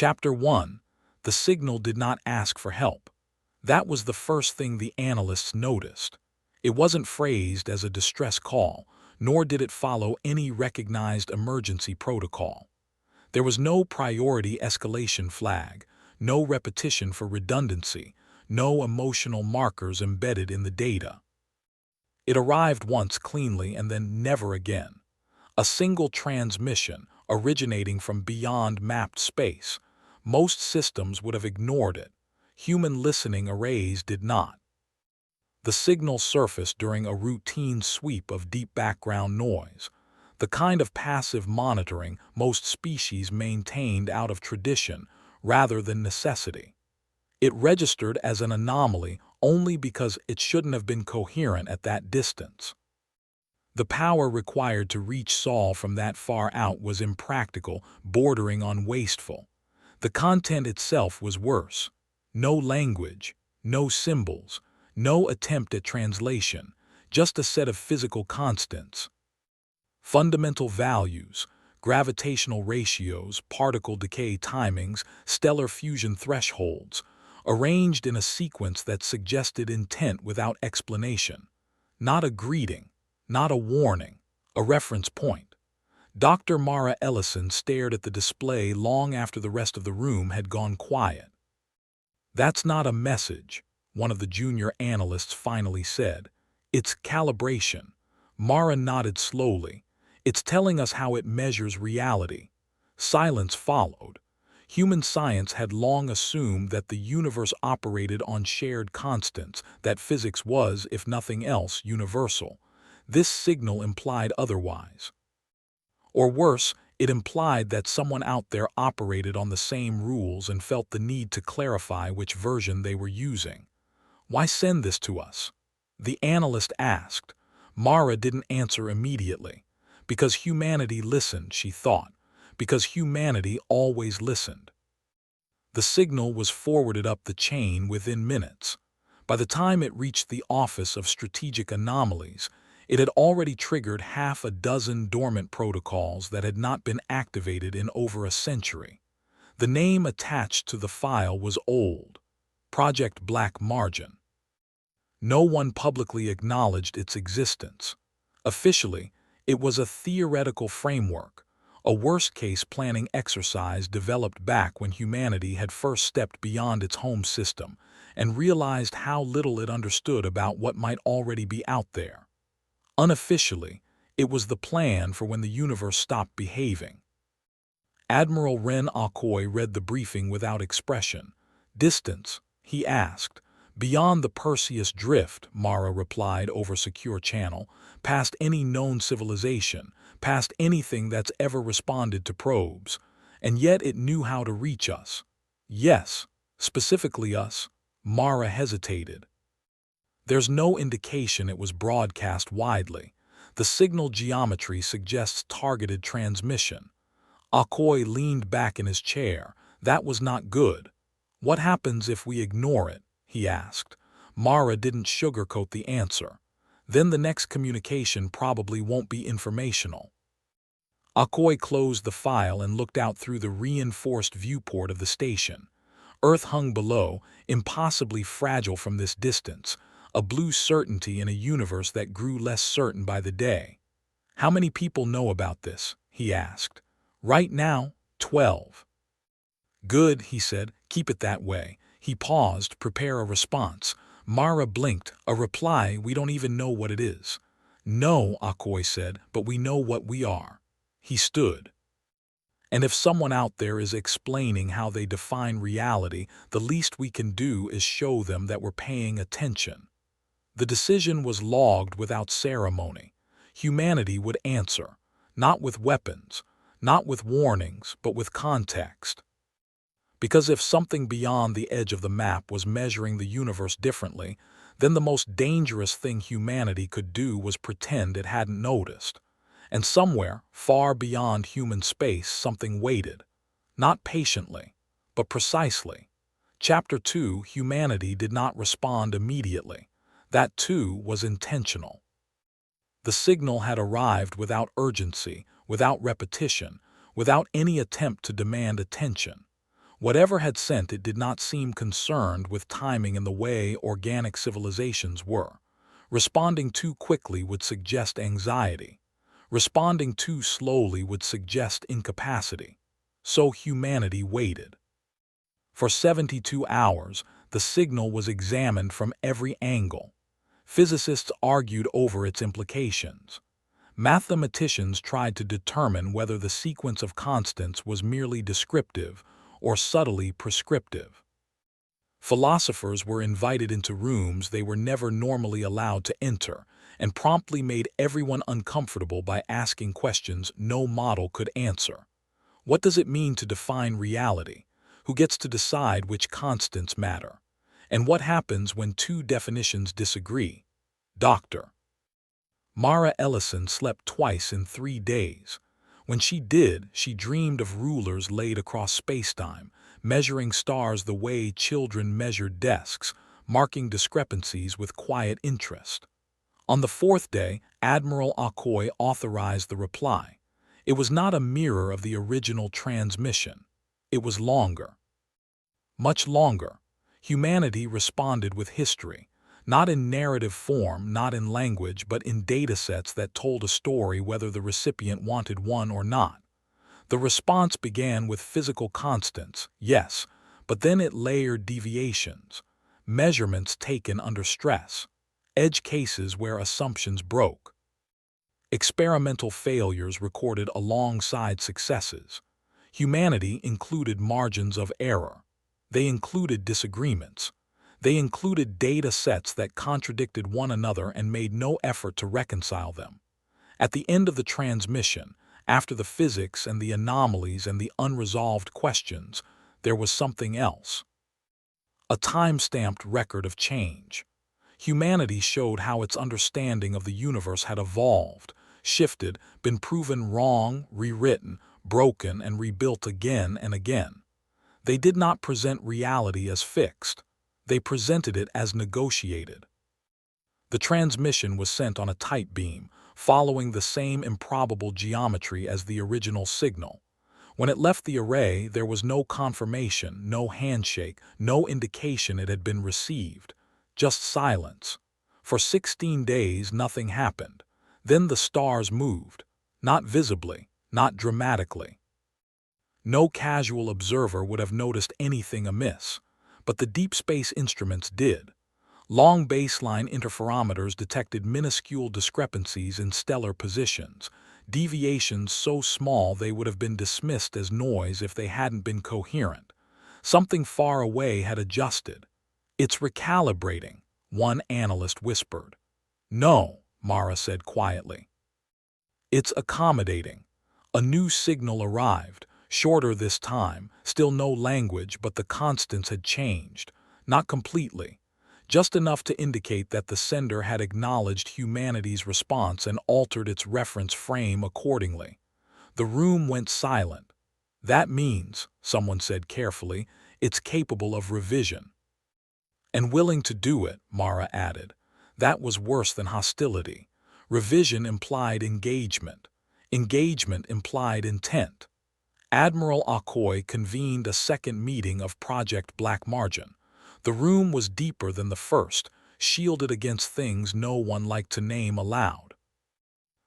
Chapter 1. The signal did not ask for help. That was the first thing the analysts noticed. It wasn't phrased as a distress call, nor did it follow any recognized emergency protocol. There was no priority escalation flag, no repetition for redundancy, no emotional markers embedded in the data. It arrived once cleanly and then never again. A single transmission originating from beyond mapped space. Most systems would have ignored it. Human listening arrays did not. The signal surfaced during a routine sweep of deep background noise, the kind of passive monitoring most species maintained out of tradition rather than necessity. It registered as an anomaly only because it shouldn't have been coherent at that distance. The power required to reach Saul from that far out was impractical, bordering on wasteful. The content itself was worse. No language, no symbols, no attempt at translation, just a set of physical constants. Fundamental values, gravitational ratios, particle decay timings, stellar fusion thresholds, arranged in a sequence that suggested intent without explanation. Not a greeting, not a warning, a reference point. Dr. Mara Ellison stared at the display long after the rest of the room had gone quiet. "That's not a message," one of the junior analysts finally said. "It's calibration." Mara nodded slowly. "It's telling us how it measures reality." Silence followed. Human science had long assumed that the universe operated on shared constants, that physics was, if nothing else, universal. This signal implied otherwise. Or worse, it implied that someone out there operated on the same rules and felt the need to clarify which version they were using. "Why send this to us?" the analyst asked. Mara didn't answer immediately. Because humanity listened, she thought. Because humanity always listened. The signal was forwarded up the chain within minutes. By the time it reached the Office of Strategic Anomalies, it had already triggered half a dozen dormant protocols that had not been activated in over a century. The name attached to the file was old: Project Black Margin. No one publicly acknowledged its existence. Officially, it was a theoretical framework, a worst-case planning exercise developed back when humanity had first stepped beyond its home system and realized how little it understood about what might already be out there. Unofficially, it was the plan for when the universe stopped behaving. Admiral Ren Akoy read the briefing without expression. "Distance?" he asked. "Beyond the Perseus Drift," Mara replied over secure channel, "past any known civilization, past anything that's ever responded to probes. And yet it knew how to reach us." "Yes, specifically us." Mara hesitated. "There's no indication it was broadcast widely. The signal geometry suggests targeted transmission." Akoy leaned back in his chair. "That was not good." "What happens if we ignore it?" he asked. Mara didn't sugarcoat the answer. "Then the next communication probably won't be informational." Akoy closed the file and looked out through the reinforced viewport of the station. Earth hung below, impossibly fragile from this distance, a blue certainty in a universe that grew less certain by the day. "How many people know about this?" he asked. "Right now, 12. "Good," he said. "Keep it that way." He paused, prepare a response. Mara blinked. "A reply, we don't even know what it is." "No," Akoy said, "but we know what we are." He stood. "And if someone out there is explaining how they define reality, the least we can do is show them that we're paying attention." The decision was logged without ceremony. Humanity would answer, not with weapons, not with warnings, but with context. Because if something beyond the edge of the map was measuring the universe differently, then the most dangerous thing humanity could do was pretend it hadn't noticed. And somewhere, far beyond human space, something waited. Not patiently, but precisely. Chapter 2, humanity did not respond immediately. That too was intentional. The signal had arrived without urgency, without repetition, without any attempt to demand attention. Whatever had sent it did not seem concerned with timing in the way organic civilizations were. Responding too quickly would suggest anxiety. Responding too slowly would suggest incapacity. So humanity waited. For 72 hours, the signal was examined from every angle. Physicists argued over its implications. Mathematicians tried to determine whether the sequence of constants was merely descriptive or subtly prescriptive. Philosophers were invited into rooms they were never normally allowed to enter and promptly made everyone uncomfortable by asking questions no model could answer. What does it mean to define reality? Who gets to decide which constants matter? And what happens when two definitions disagree? Dr. Mara Ellison slept twice in 3 days. When she did, she dreamed of rulers laid across spacetime, measuring stars the way children measured desks, marking discrepancies with quiet interest. On the 4th day, Admiral Akoy authorized the reply. It was not a mirror of the original transmission. It was longer. Much longer. Humanity responded with history. Not in narrative form, not in language, but in datasets that told a story whether the recipient wanted one or not. The response began with physical constants, yes, but then it layered deviations, measurements taken under stress, edge cases where assumptions broke, experimental failures recorded alongside successes. Humanity included margins of error. They included disagreements. They included data sets that contradicted one another and made no effort to reconcile them. At the end of the transmission, after the physics and the anomalies and the unresolved questions, there was something else. A time-stamped record of change. Humanity showed how its understanding of the universe had evolved, shifted, been proven wrong, rewritten, broken, and rebuilt again and again. They did not present reality as fixed. They presented it as negotiated. The transmission was sent on a tight beam, following the same improbable geometry as the original signal. When it left the array, there was no confirmation, no handshake, no indication it had been received. Just silence. For 16 days, nothing happened. Then the stars moved. Not visibly, not dramatically. No casual observer would have noticed anything amiss. But the deep space instruments did. Long baseline interferometers detected minuscule discrepancies in stellar positions, deviations so small they would have been dismissed as noise if they hadn't been coherent. Something far away had adjusted. "It's recalibrating," one analyst whispered. "No," Mara said quietly. "It's accommodating." A new signal arrived, shorter this time, still no language, but the constants had changed. Not completely. Just enough to indicate that the sender had acknowledged humanity's response and altered its reference frame accordingly. The room went silent. "That means," someone said carefully, "it's capable of revision." "And willing to do it," Mara added. That was worse than hostility. Revision implied engagement. Engagement implied intent. Admiral Akoy convened a second meeting of Project Black Margin. The room was deeper than the first, shielded against things no one liked to name aloud.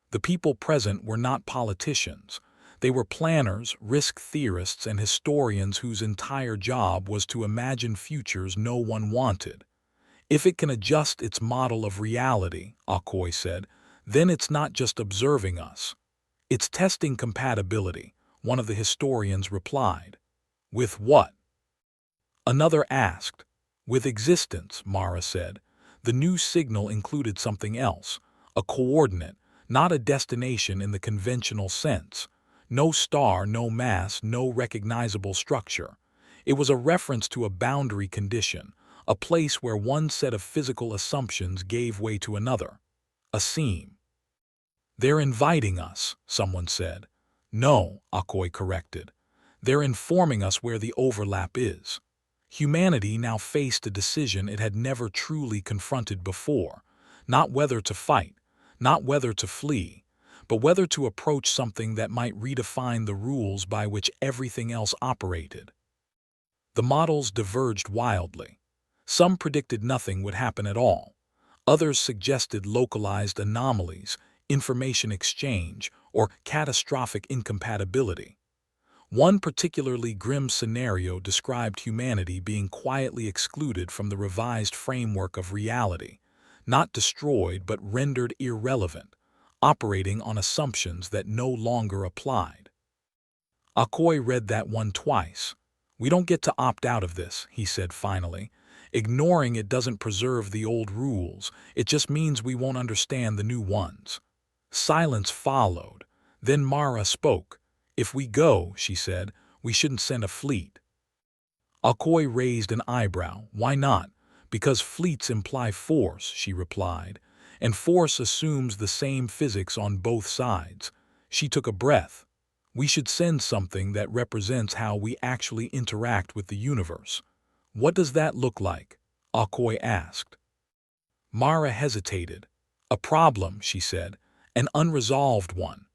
The people present were not politicians. They were planners, risk theorists, and historians whose entire job was to imagine futures no one wanted. "If it can adjust its model of reality," Akoy said, "then it's not just observing us. It's testing compatibility," one of the historians replied. "With what?" Another asked. "With existence," Mara said. The new signal included something else, a coordinate, not a destination in the conventional sense. No star, no mass, no recognizable structure. It was a reference to a boundary condition, a place where one set of physical assumptions gave way to another. A seam. "They're inviting us," someone said. "No," Akoy corrected. "They're informing us where the overlap is." Humanity now faced a decision it had never truly confronted before. Not whether to fight, not whether to flee, but whether to approach something that might redefine the rules by which everything else operated. The models diverged wildly. Some predicted nothing would happen at all. Others suggested localized anomalies, information exchange, or catastrophic incompatibility. One particularly grim scenario described humanity being quietly excluded from the revised framework of reality, not destroyed but rendered irrelevant, operating on assumptions that no longer applied. Akoi read that one twice. "We don't get to opt out of this," he said finally. "Ignoring it doesn't preserve the old rules, it just means we won't understand the new ones." Silence followed. Then Mara spoke. "If we go," she said, "we shouldn't send a fleet." Akoi raised an eyebrow. "Why not?" "Because fleets imply force," she replied, "and force assumes the same physics on both sides." She took a breath. "We should send something that represents how we actually interact with the universe." "What does that look like?" Akoi asked. Mara hesitated. "A problem," she said, "an unresolved one."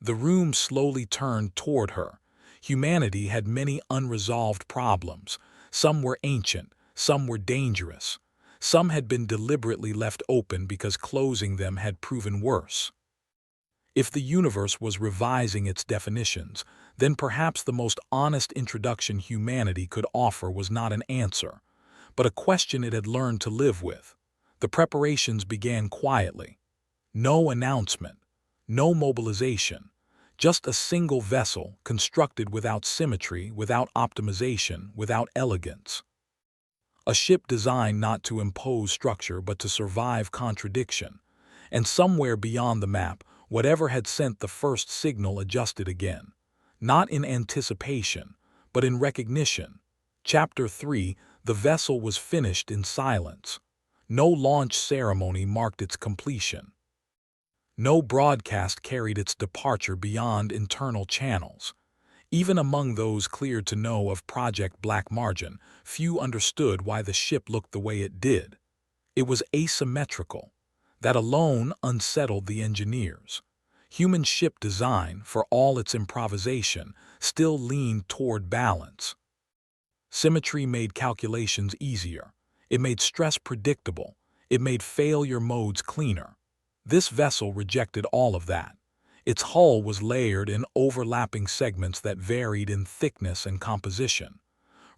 The room slowly turned toward her. Humanity had many unresolved problems. Some were ancient, some were dangerous. Some had been deliberately left open because closing them had proven worse. If the universe was revising its definitions, then perhaps the most honest introduction humanity could offer was not an answer, but a question it had learned to live with. The preparations began quietly. No announcement, no mobilization, just a single vessel constructed without symmetry, without optimization, without elegance. A ship designed not to impose structure but to survive contradiction. And somewhere beyond the map, whatever had sent the first signal adjusted again. Not in anticipation, but in recognition. Chapter 3, the vessel was finished in silence. No launch ceremony marked its completion. No broadcast carried its departure beyond internal channels. Even among those cleared to know of Project Black Margin, few understood why the ship looked the way it did. It was asymmetrical. That alone unsettled the engineers. Human ship design, for all its improvisation, still leaned toward balance. Symmetry made calculations easier. It made stress predictable. It made failure modes cleaner. This vessel rejected all of that. Its hull was layered in overlapping segments that varied in thickness and composition.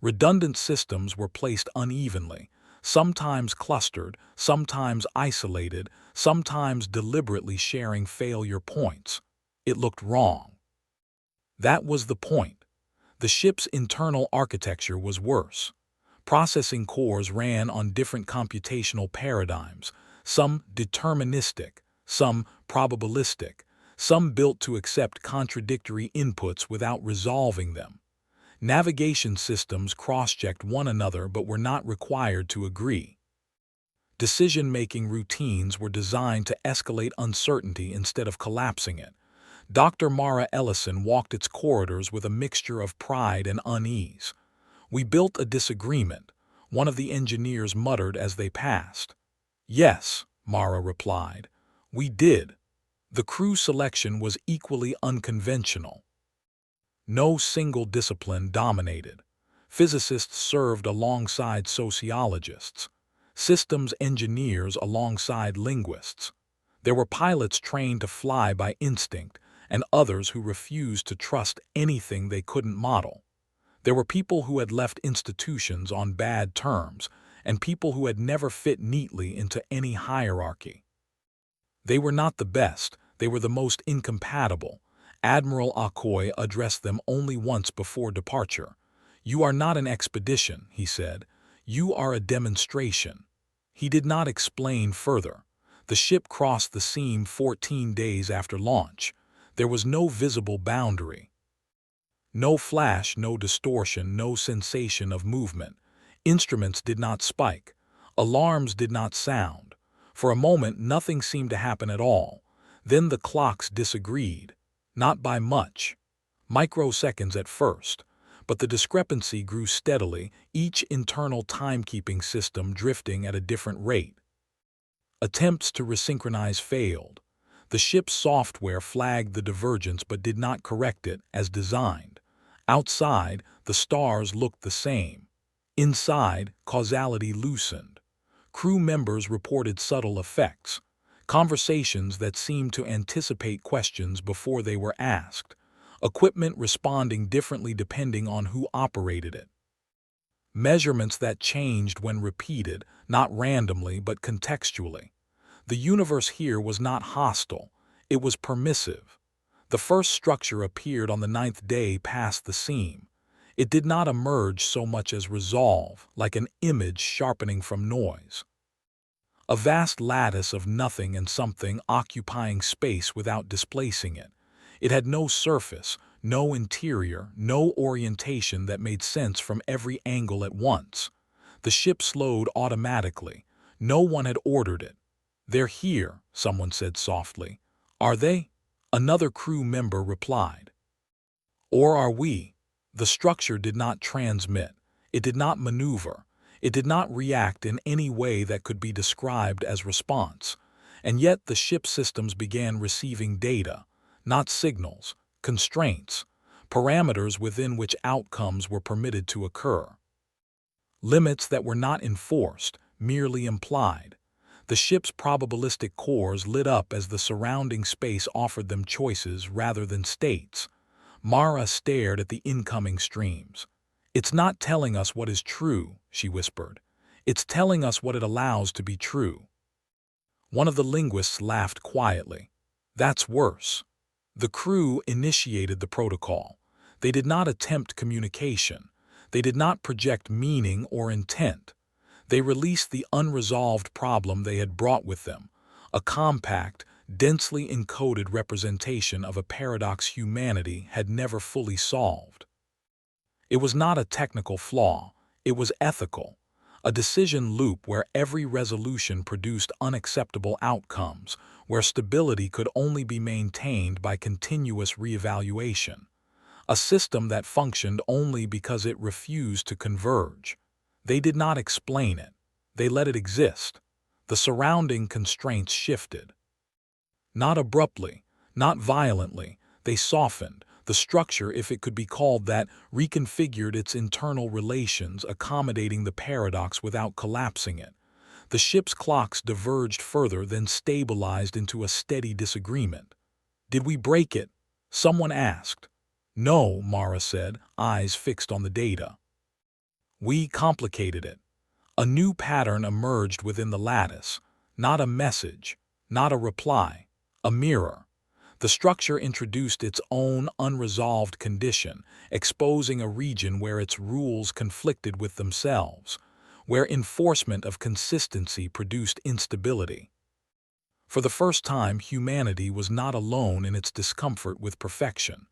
Redundant systems were placed unevenly, sometimes clustered, sometimes isolated, sometimes deliberately sharing failure points. It looked wrong. That was the point. The ship's internal architecture was worse. Processing cores ran on different computational paradigms, some deterministic, some probabilistic, some built to accept contradictory inputs without resolving them. Navigation systems cross-checked one another but were not required to agree. Decision-making routines were designed to escalate uncertainty instead of collapsing it. Dr. Mara Ellison walked its corridors with a mixture of pride and unease. "We built a disagreement," one of the engineers muttered as they passed. "Yes," Mara replied, "we did." The crew selection was equally unconventional. No single discipline dominated. Physicists served alongside sociologists, systems engineers alongside linguists. There were pilots trained to fly by instinct and others who refused to trust anything they couldn't model. There were people who had left institutions on bad terms and people who had never fit neatly into any hierarchy. They were not the best, they were the most incompatible. Admiral Akoi addressed them only once before departure. "You are not an expedition," he said. "You are a demonstration." He did not explain further. The ship crossed the seam 14 days after launch. There was no visible boundary. No flash, no distortion, no sensation of movement. Instruments did not spike. Alarms did not sound. For a moment, nothing seemed to happen at all. Then the clocks disagreed. Not by much. Microseconds at first. But the discrepancy grew steadily, each internal timekeeping system drifting at a different rate. Attempts to resynchronize failed. The ship's software flagged the divergence but did not correct it as designed. Outside, the stars looked the same. Inside, causality loosened. Crew members reported subtle effects, conversations that seemed to anticipate questions before they were asked, equipment responding differently depending on who operated it. Measurements that changed when repeated, not randomly but contextually. The universe here was not hostile, it was permissive. The first structure appeared on the 9th day past the seam. It did not emerge so much as resolve, like an image sharpening from noise. A vast lattice of nothing and something occupying space without displacing it. It had no surface, no interior, no orientation that made sense from every angle at once. The ship slowed automatically. No one had ordered it. "They're here," someone said softly. "Are they?" Another crew member replied. "Or are we?" The structure did not transmit. It did not maneuver. It did not react in any way that could be described as response. And yet the ship systems began receiving data, not signals, constraints, parameters within which outcomes were permitted to occur. Limits that were not enforced, merely implied. The ship's probabilistic cores lit up as the surrounding space offered them choices rather than states. Mara stared at the incoming streams. "It's not telling us what is true," she whispered. "It's telling us what it allows to be true." One of the linguists laughed quietly. "That's worse." The crew initiated the protocol. They did not attempt communication. They did not project meaning or intent. They released the unresolved problem they had brought with them, a compact, densely encoded representation of a paradox humanity had never fully solved. It was not a technical flaw, it was ethical, a decision loop where every resolution produced unacceptable outcomes, where stability could only be maintained by continuous reevaluation, a system that functioned only because it refused to converge. They did not explain it, they let it exist. The surrounding constraints shifted. Not abruptly, not violently, they softened. The structure, if it could be called that, reconfigured its internal relations, accommodating the paradox without collapsing it. The ship's clocks diverged further, then stabilized into a steady disagreement. "Did we break it?" someone asked. "No," Mara said, eyes fixed on the data. "We complicated it." A new pattern emerged within the lattice. Not a message, not a reply, a mirror. The structure introduced its own unresolved condition, exposing a region where its rules conflicted with themselves, where enforcement of consistency produced instability. For the first time, humanity was not alone in its discomfort with perfection.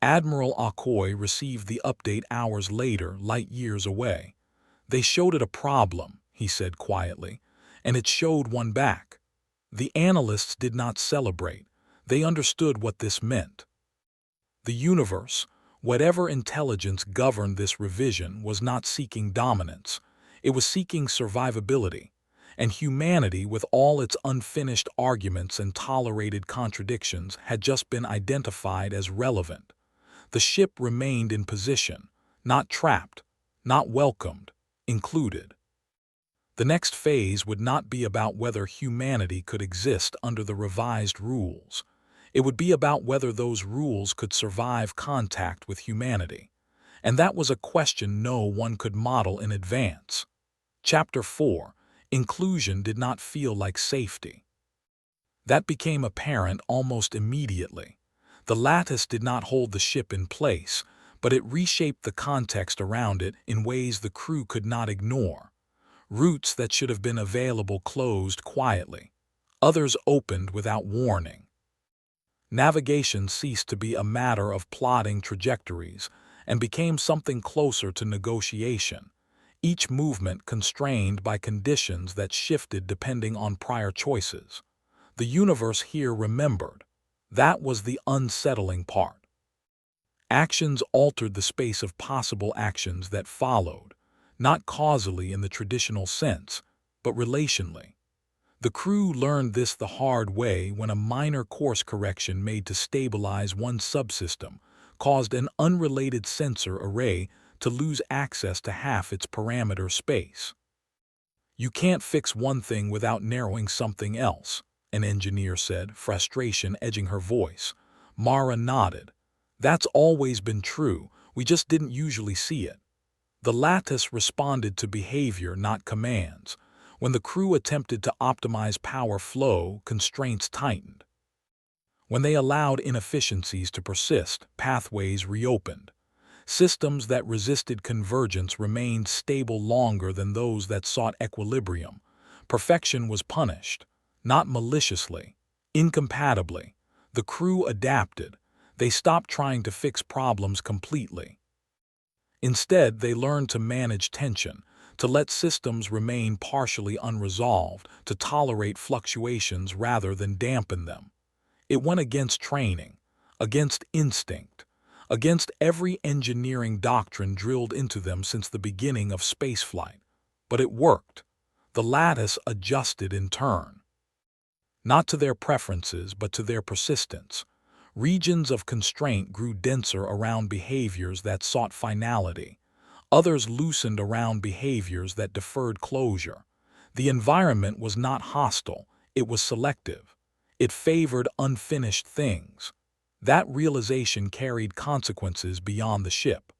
Admiral Okoye received the update hours later, light years away. "They showed it a problem," he said quietly, "and it showed one back." The analysts did not celebrate. They understood what this meant. The universe, whatever intelligence governed this revision, was not seeking dominance. It was seeking survivability. And humanity, with all its unfinished arguments and tolerated contradictions, had just been identified as relevant. The ship remained in position, not trapped, not welcomed, included. The next phase would not be about whether humanity could exist under the revised rules. It would be about whether those rules could survive contact with humanity. And that was a question no one could model in advance. Chapter 4. Inclusion did not feel like safety. That became apparent almost immediately. The lattice did not hold the ship in place, but it reshaped the context around it in ways the crew could not ignore. Routes that should have been available closed quietly. Others opened without warning. Navigation ceased to be a matter of plotting trajectories and became something closer to negotiation, each movement constrained by conditions that shifted depending on prior choices. The universe here remembered. That was the unsettling part. Actions altered the space of possible actions that followed, not causally in the traditional sense, but relationally. The crew learned this the hard way when a minor course correction made to stabilize one subsystem caused an unrelated sensor array to lose access to half its parameter space. "You can't fix one thing without narrowing something else," an engineer said, frustration edging her voice. Mara nodded. "That's always been true, we just didn't usually see it." The lattice responded to behavior, not commands. When the crew attempted to optimize power flow, constraints tightened. When they allowed inefficiencies to persist, pathways reopened. Systems that resisted convergence remained stable longer than those that sought equilibrium. Perfection was punished, not maliciously, incompatibly. The crew adapted. They stopped trying to fix problems completely. Instead, they learned to manage tension, to let systems remain partially unresolved, to tolerate fluctuations rather than dampen them. It went against training, against instinct, against every engineering doctrine drilled into them since the beginning of spaceflight. But it worked. The lattice adjusted in turn. Not to their preferences, but to their persistence. Regions of constraint grew denser around behaviors that sought finality. Others loosened around behaviors that deferred closure. The environment was not hostile, it was selective. It favored unfinished things. That realization carried consequences beyond the ship.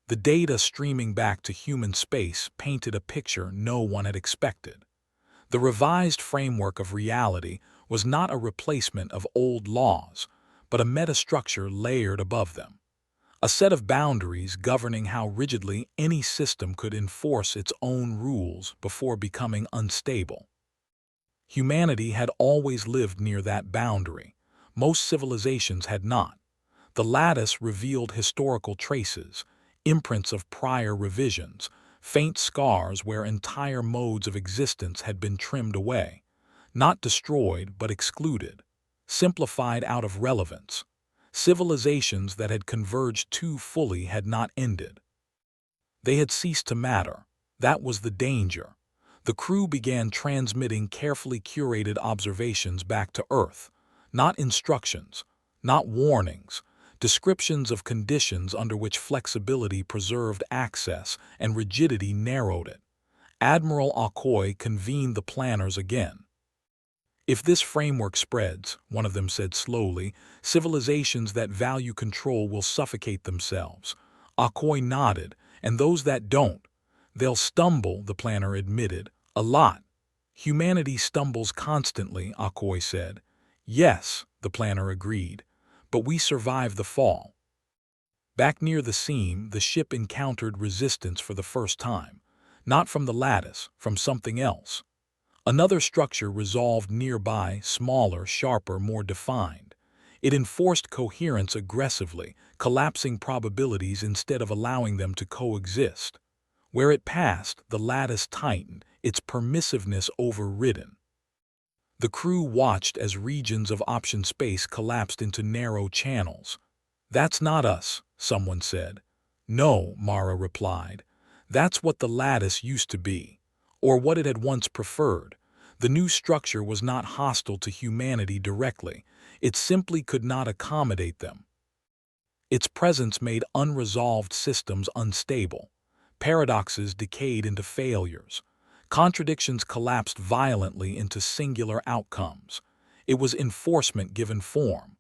The data streaming back to human space painted a picture no one had expected. The revised framework of reality was not a replacement of old laws, but a metastructure layered above them. A set of boundaries governing how rigidly any system could enforce its own rules before becoming unstable. Humanity had always lived near that boundary. Most civilizations had not. The lattice revealed historical traces, imprints of prior revisions, faint scars where entire modes of existence had been trimmed away, not destroyed but excluded, simplified out of relevance. Civilizations that had converged too fully had not ended. They had ceased to matter. That was the danger. The crew began transmitting carefully curated observations back to Earth, not instructions, not warnings, descriptions of conditions under which flexibility preserved access and rigidity narrowed it. Admiral Okoye convened the planners again. "If this framework spreads," one of them said slowly, "civilizations that value control will suffocate themselves." Okoye nodded. "And those that don't, they'll stumble," the planner admitted. "A lot." "Humanity stumbles constantly," Okoye said. "Yes," the planner agreed, "but we survived the fall." Back near the seam, the ship encountered resistance for the first time. Not from the lattice, from something else. Another structure resolved nearby, smaller, sharper, more defined. It enforced coherence aggressively, collapsing probabilities instead of allowing them to coexist. Where it passed, the lattice tightened, its permissiveness overridden. The crew watched as regions of option space collapsed into narrow channels. "That's not us," someone said. "No," Mara replied. "That's what the lattice used to be, or what it had once preferred." The new structure was not hostile to humanity directly. It simply could not accommodate them. Its presence made unresolved systems unstable. Paradoxes decayed into failures. Contradictions collapsed violently into singular outcomes. It was enforcement given form.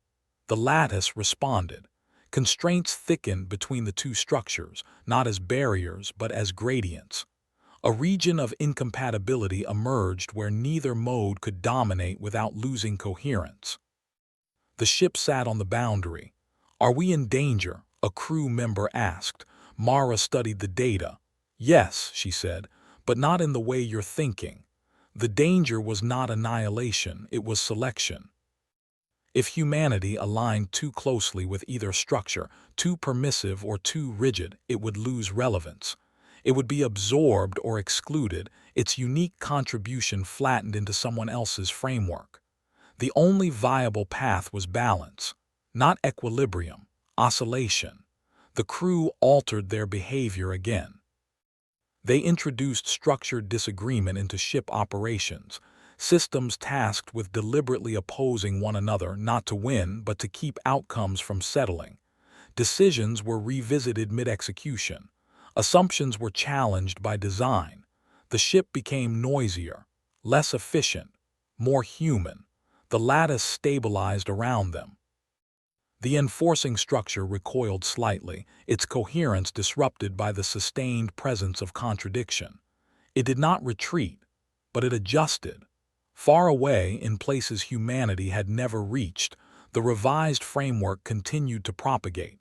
The lattice responded. Constraints thickened between the two structures, not as barriers but as gradients. A region of incompatibility emerged where neither mode could dominate without losing coherence. The ship sat on the boundary. "Are we in danger?" a crew member asked. Mara studied the data. "Yes," she said, "but not in the way you're thinking. The danger was not annihilation, it was selection. If humanity aligned too closely with either structure, too permissive or too rigid, it would lose relevance. It would be absorbed or excluded, its unique contribution flattened into someone else's framework. The only viable path was balance, not equilibrium, oscillation. The crew altered their behavior again. They introduced structured disagreement into ship operations, systems tasked with deliberately opposing one another not to win but to keep outcomes from settling. Decisions were revisited mid-execution. Assumptions were challenged by design. The ship became noisier, less efficient, more human. The lattice stabilized around them. The enforcing structure recoiled slightly, its coherence disrupted by the sustained presence of contradiction. It did not retreat, but it adjusted. Far away, in places humanity had never reached, the revised framework continued to propagate.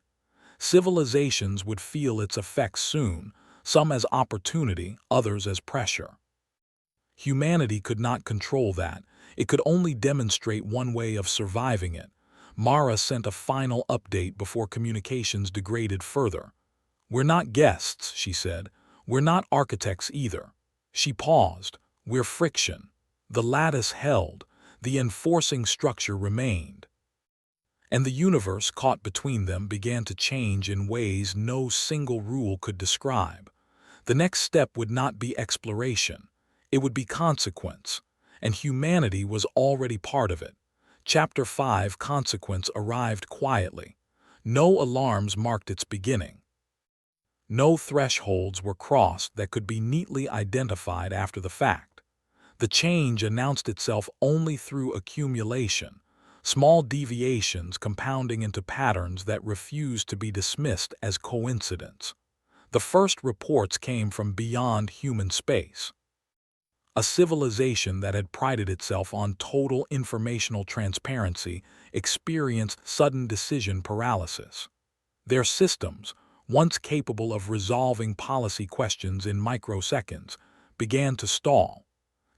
Civilizations would feel its effects soon, some as opportunity, others as pressure. Humanity could not control that. It could only demonstrate one way of surviving it. Mara sent a final update before communications degraded further. "We're not guests," she said. "We're not architects either." She paused. "We're friction." The lattice held. The enforcing structure remained. And the universe caught between them began to change in ways no single rule could describe. The next step would not be exploration. It would be consequence. And humanity was already part of it. Chapter 5, Consequence, arrived quietly. No alarms marked its beginning. No thresholds were crossed that could be neatly identified after the fact. The change announced itself only through accumulation, small deviations compounding into patterns that refused to be dismissed as coincidence. The first reports came from beyond human space. A civilization that had prided itself on total informational transparency experienced sudden decision paralysis. Their systems, once capable of resolving policy questions in microseconds, began to stall.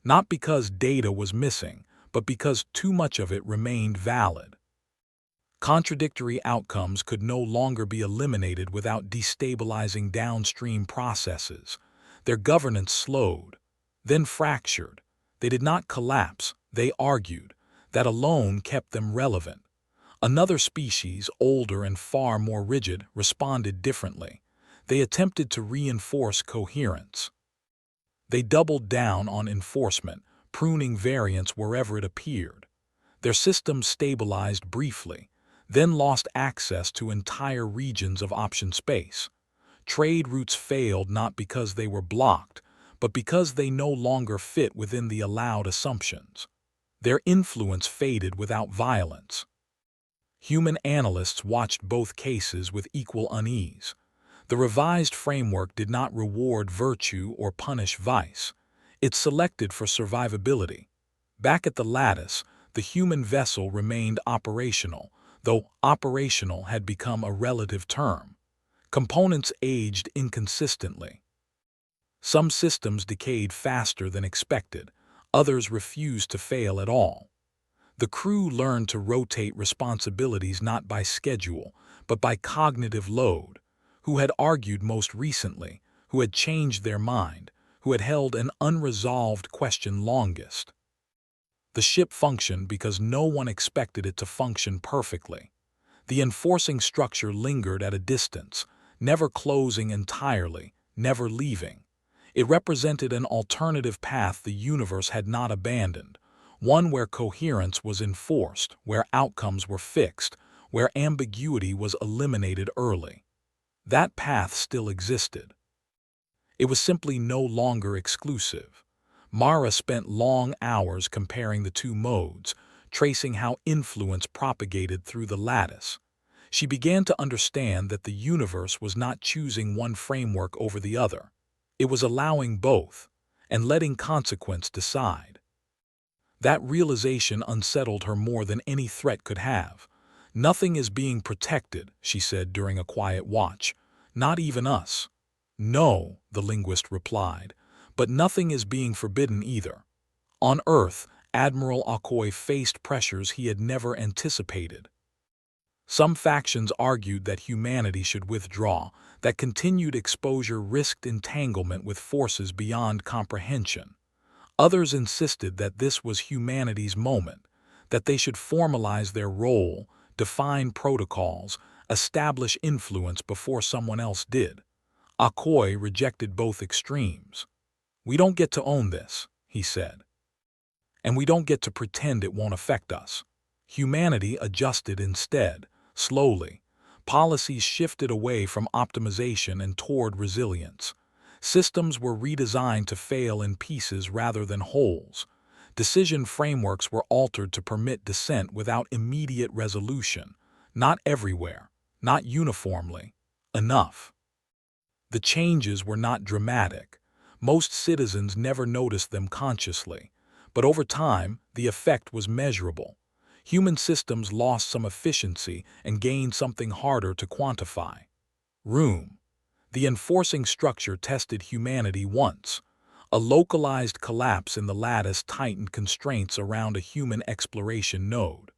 Not because data was missing, but because too much of it remained valid. Contradictory outcomes could no longer be eliminated without destabilizing downstream processes. Their governance slowed, then fractured. They did not collapse, they argued. That alone kept them relevant. Another species, older and far more rigid, responded differently. They attempted to reinforce coherence. They doubled down on enforcement, pruning variance wherever it appeared. Their systems stabilized briefly, then lost access to entire regions of option space. Trade routes failed not because they were blocked, but because they no longer fit within the allowed assumptions. Their influence faded without violence. Human analysts watched both cases with equal unease. The revised framework did not reward virtue or punish vice. It selected for survivability. Back at the lattice, the human vessel remained operational, though operational had become a relative term. Components aged inconsistently. Some systems decayed faster than expected, others refused to fail at all. The crew learned to rotate responsibilities not by schedule, but by cognitive load. Who had argued most recently, who had changed their mind, who had held an unresolved question longest. The ship functioned because no one expected it to function perfectly. The enforcing structure lingered at a distance, never closing entirely, never leaving. It represented an alternative path the universe had not abandoned, one where coherence was enforced, where outcomes were fixed, where ambiguity was eliminated early. That path still existed. It was simply no longer exclusive. Mara spent long hours comparing the two modes, tracing how influence propagated through the lattice. She began to understand that the universe was not choosing one framework over the other. It was allowing both, and letting consequence decide. That realization unsettled her more than any threat could have. "Nothing is being protected," she said during a quiet watch. "Not even us." "No," the linguist replied, "but nothing is being forbidden either." On Earth, Admiral Okoye faced pressures he had never anticipated. Some factions argued that humanity should withdraw, that continued exposure risked entanglement with forces beyond comprehension. Others insisted that this was humanity's moment, that they should formalize their role, define protocols, establish influence before someone else did. Okoye rejected both extremes. "We don't get to own this," he said. "And we don't get to pretend it won't affect us." Humanity adjusted instead, slowly, Policies shifted away from optimization and toward resilience. Systems were redesigned to fail in pieces rather than wholes. Decision frameworks were altered to permit dissent without immediate resolution. Not everywhere, not uniformly, enough. The changes were not dramatic. Most citizens never noticed them consciously. But over time, the effect was measurable. Human systems lost some efficiency and gained something harder to quantify: room. The enforcing structure tested humanity once. A localized collapse in the lattice tightened constraints around a human exploration node.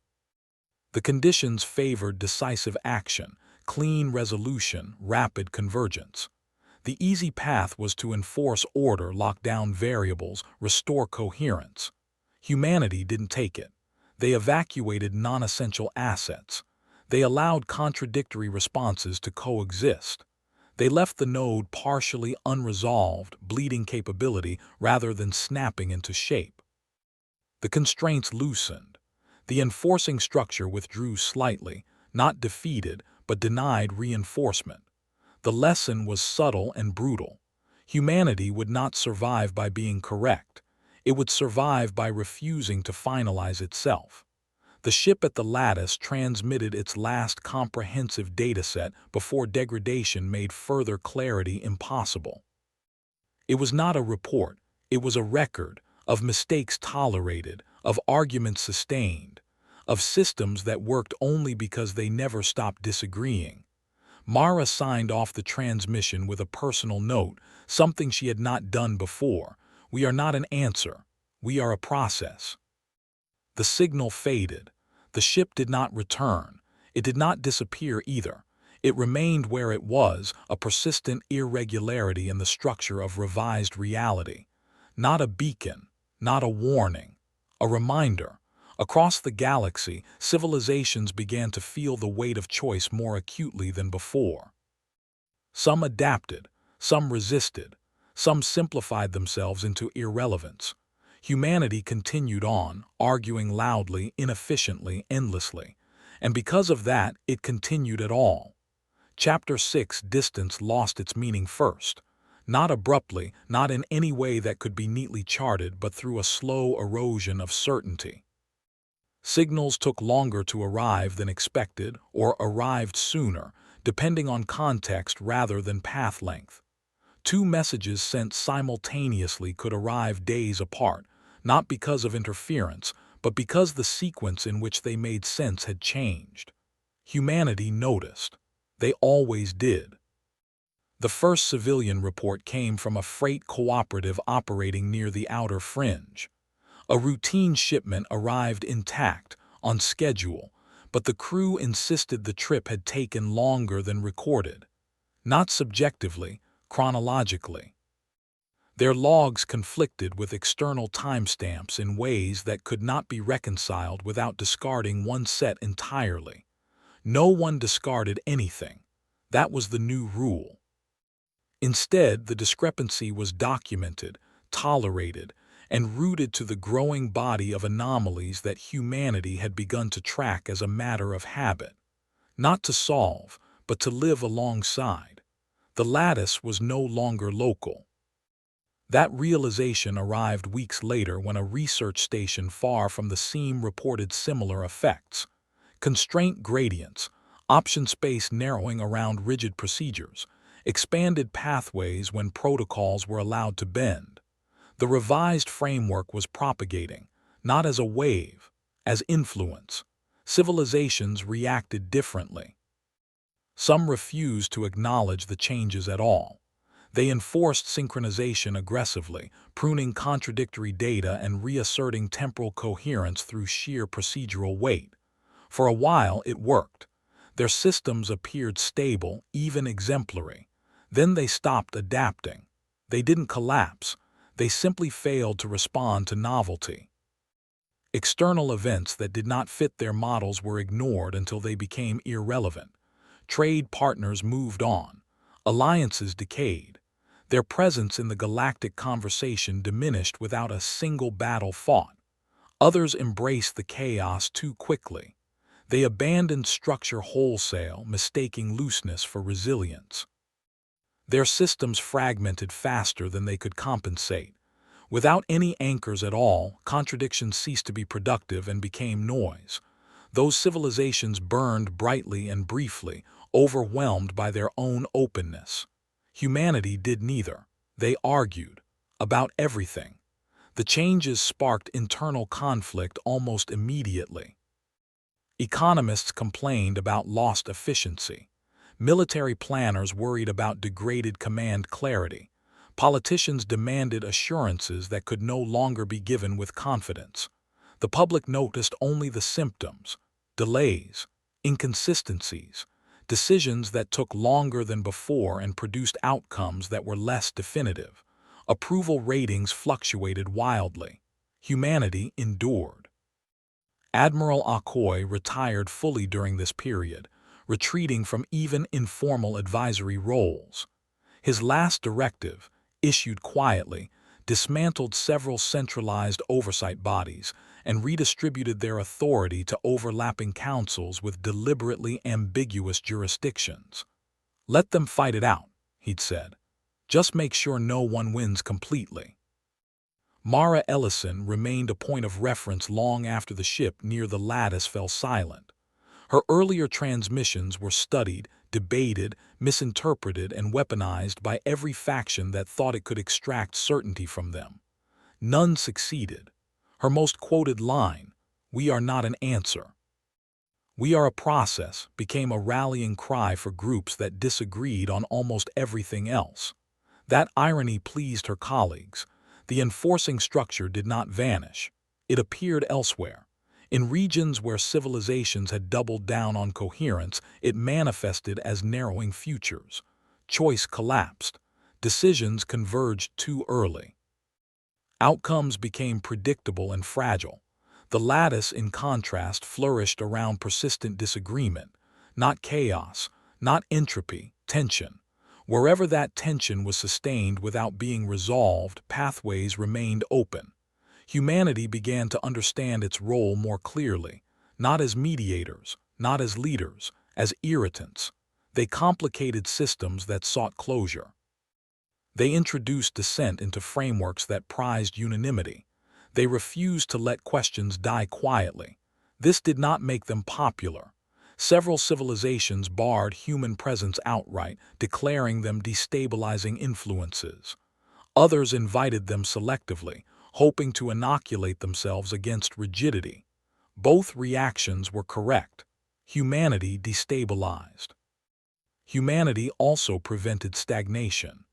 The conditions favored decisive action, clean resolution, rapid convergence. The easy path was to enforce order, lock down variables, restore coherence. Humanity didn't take it. They evacuated non-essential assets. They allowed contradictory responses to coexist. They left the node partially unresolved, bleeding capability rather than snapping into shape. The constraints loosened. The enforcing structure withdrew slightly, not defeated, but denied reinforcement. The lesson was subtle and brutal. Humanity would not survive by being correct. It would survive by refusing to finalize itself. The ship at the lattice transmitted its last comprehensive dataset before degradation made further clarity impossible. It was not a report, it was a record of mistakes tolerated, of arguments sustained, of systems that worked only because they never stopped disagreeing. Mara signed off the transmission with a personal note, something she had not done before. We are not an answer. We are a process. The signal faded. The ship did not return. It did not disappear either. It remained where it was, a persistent irregularity in the structure of revised reality. Not a beacon, not a warning, a reminder. Across the galaxy, civilizations began to feel the weight of choice more acutely than before. Some adapted, some resisted, some simplified themselves into irrelevance. Humanity continued on, arguing loudly, inefficiently, endlessly. And because of that, it continued at all. Chapter 6: Distance lost its meaning first. Not abruptly, not in any way that could be neatly charted, but through a slow erosion of certainty. Signals took longer to arrive than expected, or arrived sooner, depending on context rather than path length. Two messages sent simultaneously could arrive days apart, not because of interference, but because the sequence in which they made sense had changed. Humanity noticed. They always did. The first civilian report came from a freight cooperative operating near the outer fringe. A routine shipment arrived intact, on schedule, but the crew insisted the trip had taken longer than recorded. Not subjectively, chronologically. Their logs conflicted with external timestamps in ways that could not be reconciled without discarding one set entirely. No one discarded anything. That was the new rule. Instead, the discrepancy was documented, tolerated, and rooted to the growing body of anomalies that humanity had begun to track as a matter of habit. Not to solve, but to live alongside. The lattice was no longer local. That realization arrived weeks later when a research station far from the seam reported similar effects. Constraint gradients, option space narrowing around rigid procedures, expanded pathways when protocols were allowed to bend. The revised framework was propagating, not as a wave, as influence. Civilizations reacted differently. Some refused to acknowledge the changes at all. They enforced synchronization aggressively, pruning contradictory data and reasserting temporal coherence through sheer procedural weight. For a while, it worked. Their systems appeared stable, even exemplary. Then they stopped adapting. They didn't collapse. They simply failed to respond to novelty. External events that did not fit their models were ignored until they became irrelevant. Trade partners moved on. Alliances decayed. Their presence in the galactic conversation diminished without a single battle fought. Others embraced the chaos too quickly. They abandoned structure wholesale, mistaking looseness for resilience. Their systems fragmented faster than they could compensate. Without any anchors at all, contradictions ceased to be productive and became noise. Those civilizations burned brightly and briefly, overwhelmed by their own openness. Humanity did neither. They argued about everything. The changes sparked internal conflict almost immediately. Economists complained about lost efficiency. Military planners worried about degraded command clarity. Politicians demanded assurances that could no longer be given with confidence. The public noticed only the symptoms: delays, inconsistencies, decisions that took longer than before and produced outcomes that were less definitive. Approval ratings fluctuated wildly. Humanity endured. Admiral Akoi retired fully during this period, retreating from even informal advisory roles. His last directive, issued quietly, dismantled several centralized oversight bodies and redistributed their authority to overlapping councils with deliberately ambiguous jurisdictions. "Let them fight it out," he'd said. "Just make sure no one wins completely." Mara Ellison remained a point of reference long after the ship near the lattice fell silent. Her earlier transmissions were studied, debated, misinterpreted, and weaponized by every faction that thought it could extract certainty from them. None succeeded. Her most quoted line, "We are not an answer. We are a process," became a rallying cry for groups that disagreed on almost everything else. That irony pleased her colleagues. The enforcing structure did not vanish. It appeared elsewhere. In regions where civilizations had doubled down on coherence, it manifested as narrowing futures. Choice collapsed. Decisions converged too early. Outcomes became predictable and fragile. The lattice, in contrast, flourished around persistent disagreement, not chaos, not entropy, tension. Wherever that tension was sustained without being resolved, pathways remained open. Humanity began to understand its role more clearly, not as mediators, not as leaders, as irritants. They complicated systems that sought closure. They introduced dissent into frameworks that prized unanimity. They refused to let questions die quietly. This did not make them popular. Several civilizations barred human presence outright, declaring them destabilizing influences. Others invited them selectively, hoping to inoculate themselves against rigidity. Both reactions were correct. Humanity destabilized. Humanity also prevented stagnation.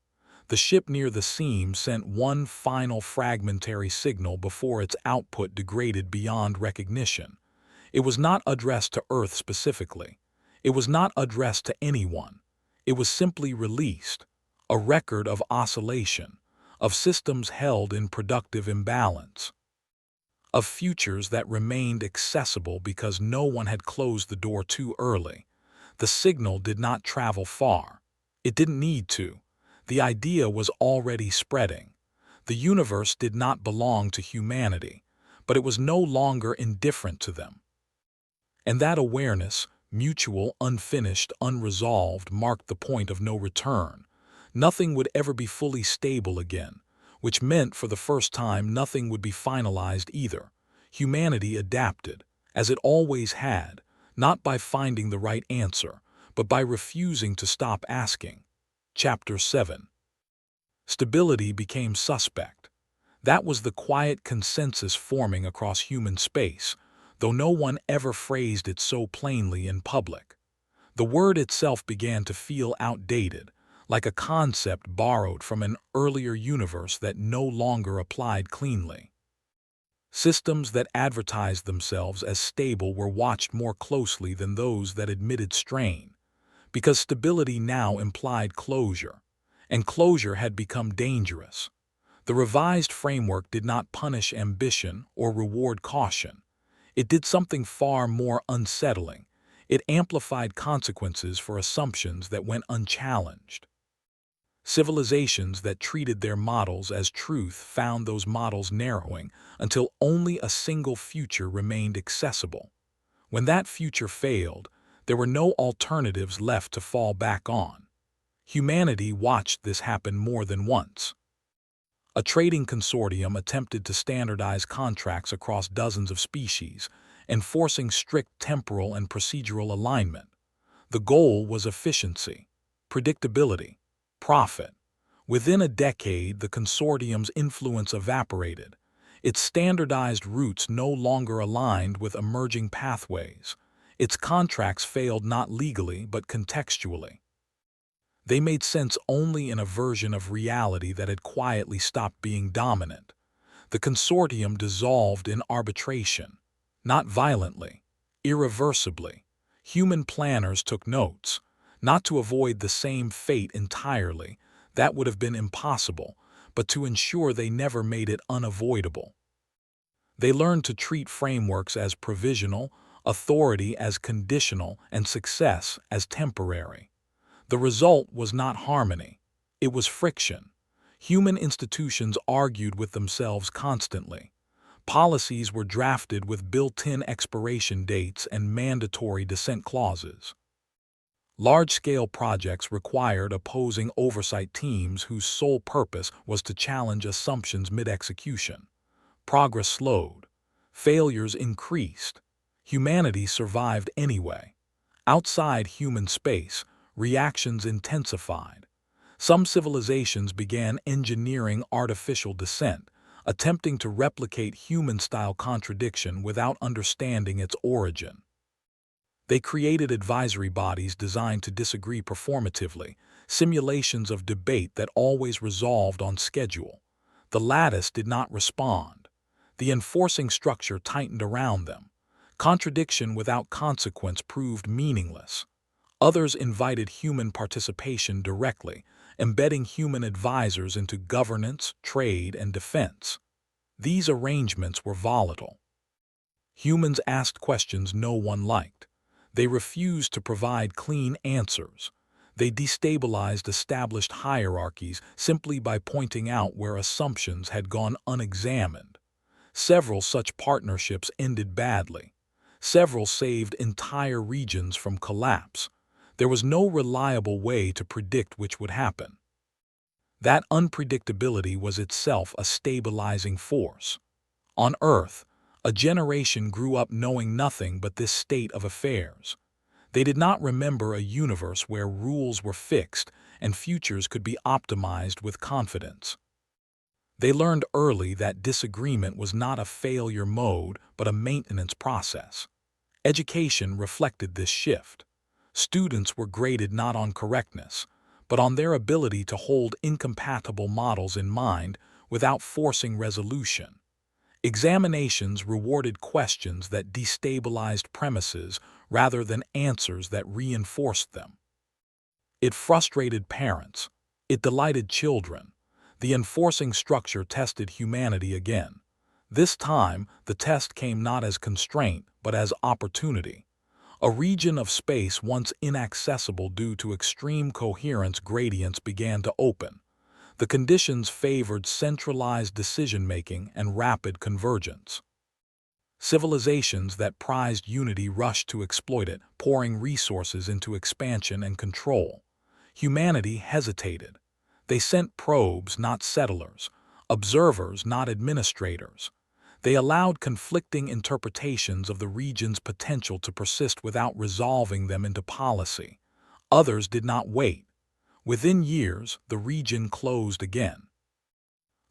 The ship near the seam sent one final fragmentary signal before its output degraded beyond recognition. It was not addressed to Earth specifically. It was not addressed to anyone. It was simply released, a record of oscillation, of systems held in productive imbalance, of futures that remained accessible because no one had closed the door too early. The signal did not travel far. It didn't need to. The idea was already spreading. The universe did not belong to humanity, but it was no longer indifferent to them. And that awareness, mutual, unfinished, unresolved, marked the point of no return. Nothing would ever be fully stable again, which meant for the first time nothing would be finalized either. Humanity adapted, as it always had, not by finding the right answer, but by refusing to stop asking. Chapter 7. Stability became suspect. That was the quiet consensus forming across human space, though no one ever phrased it so plainly in public. The word itself began to feel outdated, like a concept borrowed from an earlier universe that no longer applied cleanly. Systems that advertised themselves as stable were watched more closely than those that admitted strain, because stability now implied closure, and closure had become dangerous. The revised framework did not punish ambition or reward caution. It did something far more unsettling. It amplified consequences for assumptions that went unchallenged. Civilizations that treated their models as truth found those models narrowing until only a single future remained accessible. When that future failed, there were no alternatives left to fall back on. Humanity watched this happen more than once. A trading consortium attempted to standardize contracts across dozens of species, enforcing strict temporal and procedural alignment. The goal was efficiency, predictability, profit. Within a decade, the consortium's influence evaporated. Its standardized routes no longer aligned with emerging pathways. Its contracts failed not legally but contextually. They made sense only in a version of reality that had quietly stopped being dominant. The consortium dissolved in arbitration, not violently, irreversibly. Human planners took notes, not to avoid the same fate entirely, that would have been impossible, but to ensure they never made it unavoidable. They learned to treat frameworks as provisional, authority as conditional, and success as temporary. The result was not harmony, it was friction. Human institutions argued with themselves constantly. Policies were drafted with built-in expiration dates and mandatory dissent clauses. Large-scale projects required opposing oversight teams whose sole purpose was to challenge assumptions mid-execution. Progress slowed. Failures increased. Humanity survived anyway. Outside human space, reactions intensified. Some civilizations began engineering artificial dissent, attempting to replicate human-style contradiction without understanding its origin. They created advisory bodies designed to disagree performatively, simulations of debate that always resolved on schedule. The lattice did not respond. The enforcing structure tightened around them. Contradiction without consequence proved meaningless. Others invited human participation directly, embedding human advisors into governance, trade, and defense. These arrangements were volatile. Humans asked questions no one liked. They refused to provide clean answers. They destabilized established hierarchies simply by pointing out where assumptions had gone unexamined. Several such partnerships ended badly. Several saved entire regions from collapse. There was no reliable way to predict which would happen. That unpredictability was itself a stabilizing force. On Earth, a generation grew up knowing nothing but this state of affairs. They did not remember a universe where rules were fixed and futures could be optimized with confidence. They learned early that disagreement was not a failure mode but a maintenance process. Education reflected this shift. Students were graded not on correctness, but on their ability to hold incompatible models in mind without forcing resolution. Examinations rewarded questions that destabilized premises rather than answers that reinforced them. It frustrated parents. It delighted children. The enforcing structure tested humanity again. This time, the test came not as constraint, but as opportunity. A region of space once inaccessible due to extreme coherence gradients began to open. The conditions favored centralized decision-making and rapid convergence. Civilizations that prized unity rushed to exploit it, pouring resources into expansion and control. Humanity hesitated. They sent probes, not settlers, observers, not administrators. They allowed conflicting interpretations of the region's potential to persist without resolving them into policy. Others did not wait. Within years, the region closed again.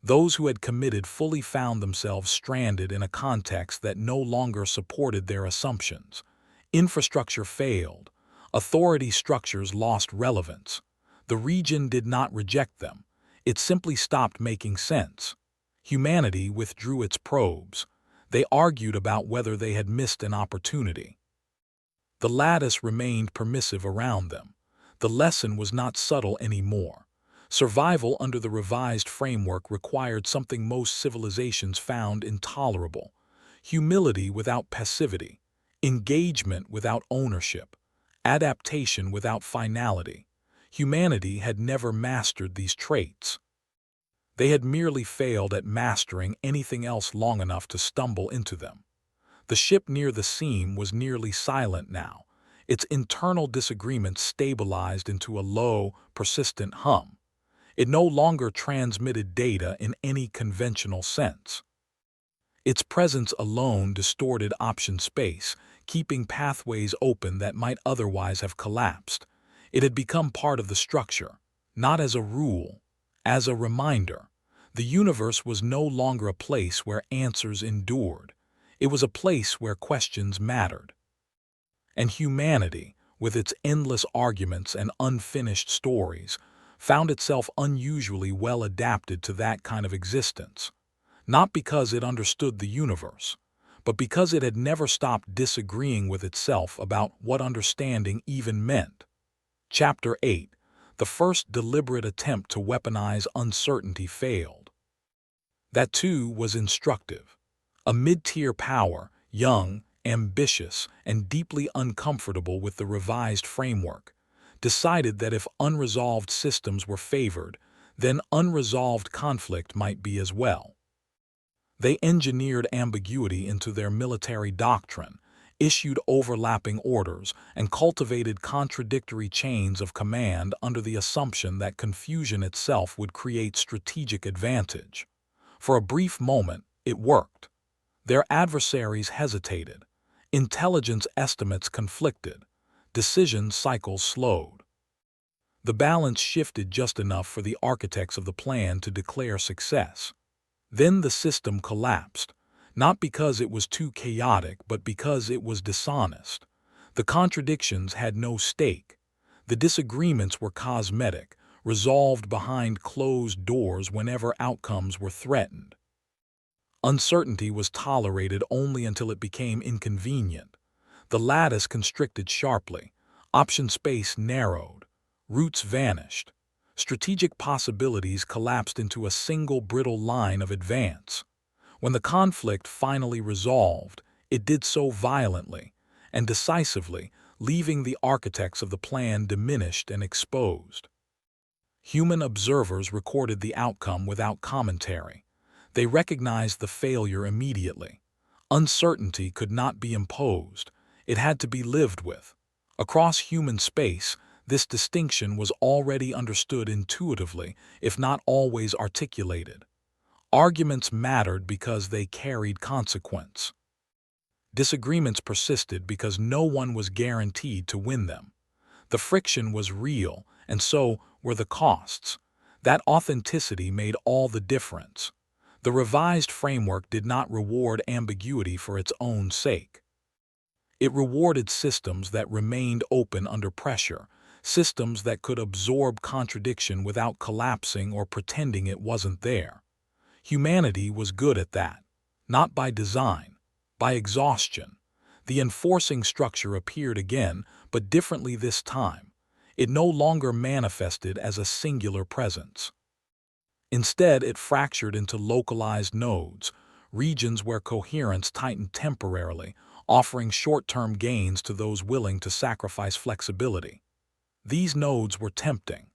Those who had committed fully found themselves stranded in a context that no longer supported their assumptions. Infrastructure failed. Authority structures lost relevance. The region did not reject them. It simply stopped making sense. Humanity withdrew its probes. They argued about whether they had missed an opportunity. The lattice remained permissive around them. The lesson was not subtle anymore. Survival under the revised framework required something most civilizations found intolerable: humility without passivity, engagement without ownership, adaptation without finality. Humanity had never mastered these traits. They had merely failed at mastering anything else long enough to stumble into them. The ship near the seam was nearly silent now. Its internal disagreements stabilized into a low, persistent hum. It no longer transmitted data in any conventional sense. Its presence alone distorted option space, keeping pathways open that might otherwise have collapsed. It had become part of the structure, not as a rule, as a reminder. The universe was no longer a place where answers endured. It was a place where questions mattered. And humanity, with its endless arguments and unfinished stories, found itself unusually well adapted to that kind of existence. Not because it understood the universe, but because it had never stopped disagreeing with itself about what understanding even meant. Chapter 8. The first deliberate attempt to weaponize uncertainty failed. That too was instructive. A mid-tier power, young, ambitious, and deeply uncomfortable with the revised framework, decided that if unresolved systems were favored, then unresolved conflict might be as well. They engineered ambiguity into their military doctrine, issued overlapping orders, and cultivated contradictory chains of command under the assumption that confusion itself would create strategic advantage. For a brief moment, it worked. Their adversaries hesitated. Intelligence estimates conflicted. Decision cycles slowed. The balance shifted just enough for the architects of the plan to declare success. Then the system collapsed, not because it was too chaotic, but because it was dishonest. The contradictions had no stake. The disagreements were cosmetic, resolved behind closed doors whenever outcomes were threatened. Uncertainty was tolerated only until it became inconvenient. The lattice constricted sharply. Option space narrowed. Routes vanished. Strategic possibilities collapsed into a single brittle line of advance. When the conflict finally resolved, it did so violently and decisively, leaving the architects of the plan diminished and exposed. Human observers recorded the outcome without commentary. They recognized the failure immediately. Uncertainty could not be imposed. It had to be lived with. Across human space, this distinction was already understood intuitively, if not always articulated. Arguments mattered because they carried consequence. Disagreements persisted because no one was guaranteed to win them. The friction was real, and so were the costs. That authenticity made all the difference. The revised framework did not reward ambiguity for its own sake. It rewarded systems that remained open under pressure, systems that could absorb contradiction without collapsing or pretending it wasn't there. Humanity was good at that, not by design, by exhaustion. The enforcing structure appeared again, but differently this time. It no longer manifested as a singular presence. Instead, it fractured into localized nodes, regions where coherence tightened temporarily, offering short-term gains to those willing to sacrifice flexibility. These nodes were tempting.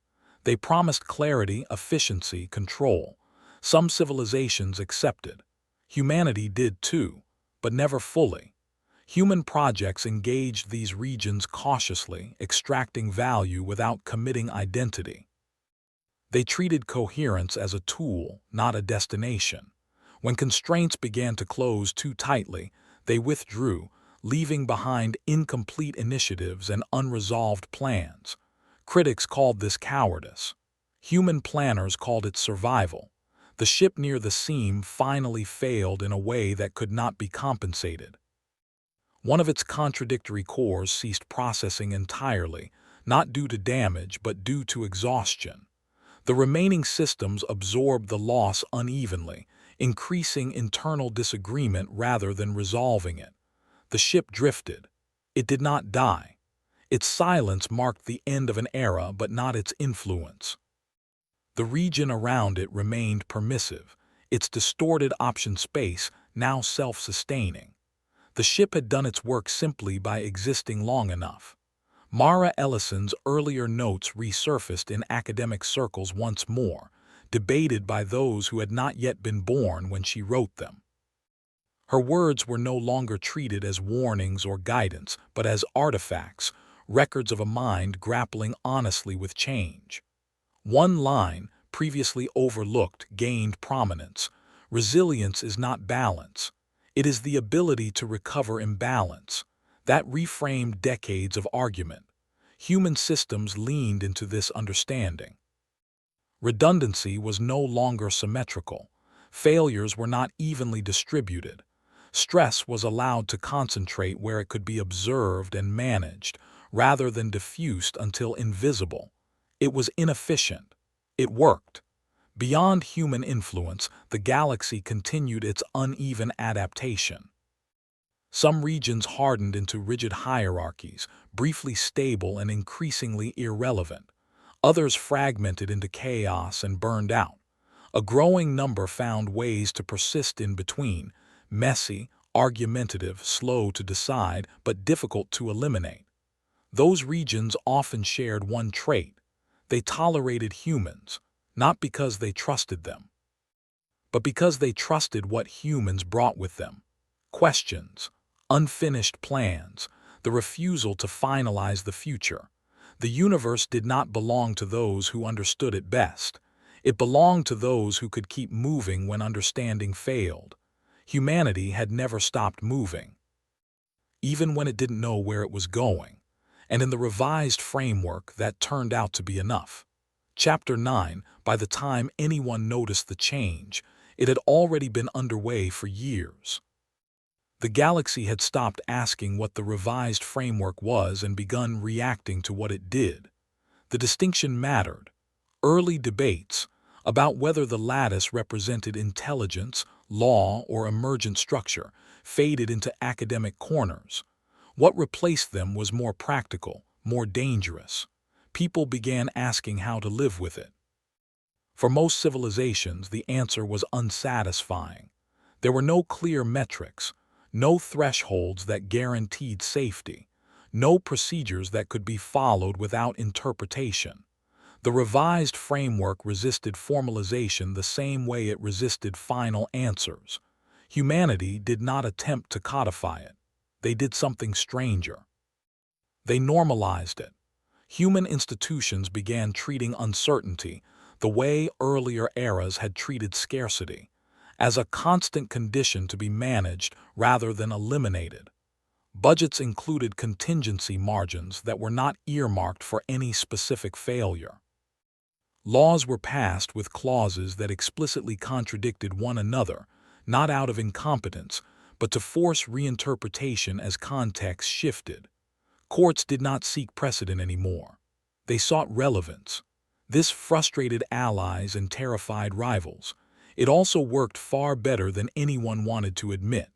They promised clarity, efficiency, control. Some civilizations accepted. Humanity did too, but never fully. Human projects engaged these regions cautiously, extracting value without committing identity. They treated coherence as a tool, not a destination. When constraints began to close too tightly, they withdrew, leaving behind incomplete initiatives and unresolved plans. Critics called this cowardice. Human planners called it survival. The ship near the seam finally failed in a way that could not be compensated. One of its contradictory cores ceased processing entirely, not due to damage but due to exhaustion. The remaining systems absorbed the loss unevenly, increasing internal disagreement rather than resolving it. The ship drifted. It did not die. Its silence marked the end of an era but not its influence. The region around it remained permissive, its distorted option space now self-sustaining. The ship had done its work simply by existing long enough. Mara Ellison's earlier notes resurfaced in academic circles once more, debated by those who had not yet been born when she wrote them. Her words were no longer treated as warnings or guidance, but as artifacts, records of a mind grappling honestly with change. One line, previously overlooked, gained prominence. Resilience is not balance. It is the ability to recover imbalance. That reframed decades of argument. Human systems leaned into this understanding. Redundancy was no longer symmetrical. Failures were not evenly distributed. Stress was allowed to concentrate where it could be observed and managed, rather than diffused until invisible. It was inefficient. It worked. Beyond human influence, the galaxy continued its uneven adaptation. Some regions hardened into rigid hierarchies, briefly stable and increasingly irrelevant. Others fragmented into chaos and burned out. A growing number found ways to persist in between, messy, argumentative, slow to decide, but difficult to eliminate. Those regions often shared one trait. They tolerated humans, not because they trusted them, but because they trusted what humans brought with them. Questions, unfinished plans, the refusal to finalize the future. The universe did not belong to those who understood it best. It belonged to those who could keep moving when understanding failed. Humanity had never stopped moving, even when it didn't know where it was going. And in the revised framework, that turned out to be enough. Chapter 9, by the time anyone noticed the change, it had already been underway for years. The galaxy had stopped asking what the revised framework was and begun reacting to what it did. The distinction mattered. Early debates about whether the lattice represented intelligence, law, or emergent structure faded into academic corners. What replaced them was more practical, more dangerous. People began asking how to live with it. For most civilizations, the answer was unsatisfying. There were no clear metrics, no thresholds that guaranteed safety, no procedures that could be followed without interpretation. The revised framework resisted formalization the same way it resisted final answers. Humanity did not attempt to codify it. They did something stranger. They normalized it. Human institutions began treating uncertainty the way earlier eras had treated scarcity, as a constant condition to be managed rather than eliminated. Budgets included contingency margins that were not earmarked for any specific failure. Laws were passed with clauses that explicitly contradicted one another, not out of incompetence, but to force reinterpretation as context shifted. Courts did not seek precedent anymore. They sought relevance. This frustrated allies and terrified rivals. It also worked far better than anyone wanted to admit.